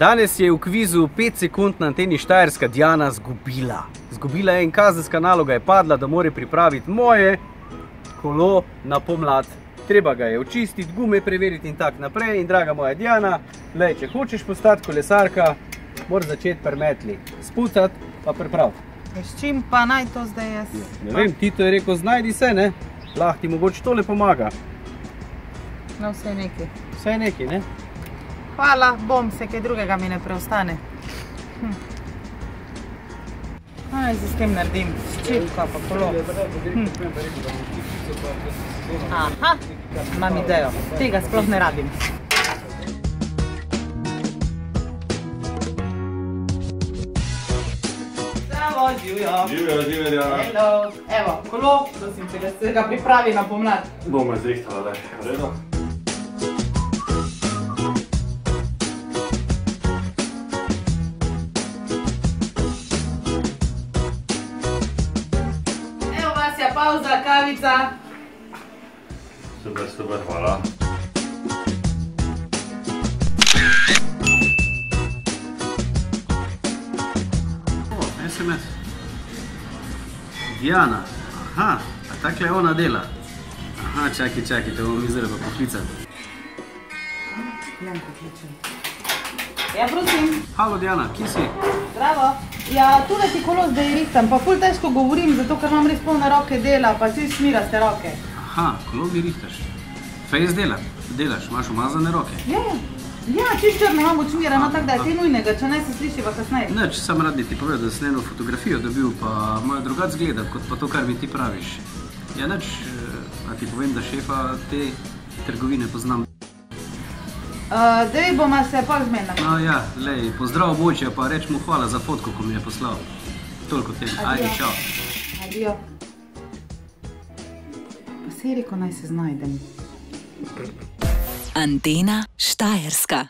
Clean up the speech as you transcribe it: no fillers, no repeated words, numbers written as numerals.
Danes je v kvizu 5 sekund na Anteni Štajerska Diana zgubila. Zgubila je in kazenska naloga je padla, da mora pripraviti moje kolo na pomlad. Treba ga je očistiti, gume preveriti in tak naprej. In draga moja Diana, lej, če hočeš postati kolesarka, moraš začeti pri metli. Spucati pa pripraviti. S čim pa naj to zdaj jaz? Ne vem, Tito je rekel, znajdi se, ne? Lahko ti mogoče tole pomaga. No, vse nekaj. Vse nekaj, ne? Hvala, bom se, kaj drugega mi ne preostane. Aj, se s tem naredim, ščipka pa kolo. Aha, imam idejo, tega sploh ne rabim. Zdravo, živjo. Živjo, Diana. Hello. Evo, kolo, prosim te, da se ga pripravi na pomlad. Bomo izrihtala, da je redo. Pauza, kavica. Super, super, hvala. SMS. Diana. Aha, a takle ona dela. Aha, čakaj, te bom zdaj pa poklicati. Janko kličem. Ja, prosim. Halo, Diana, kje si? Zdravo. Ja, tule ti kolo zdaj rihtam, pa ful težko govorim, zato ker imam res polne roke dela, pa vsi smiraste roke. Aha, kolo mi rihtaš. Fejs delaš, imaš umazane roke. Ja, čisto črno imam učmirano, tako da je kaj nujnega, če ne se slišiva kasneje. Nič, sam rad bi ti povedal, da sem eno fotografijo dobil, pa malo drugače zgleda, kot pa to, kar mi ti praviš. Ja, nič, a ti povem, da šefa te trgovine poznam. Zdaj bomo se pa zmenili. No ja, lej, pozdrav Bočja, pa reč mu hvala za fotko, ko mi je poslal. Toliko tem, ajde, čau. Adijo. Pa si je rekel, naj se znajdem. Antena Štajerska.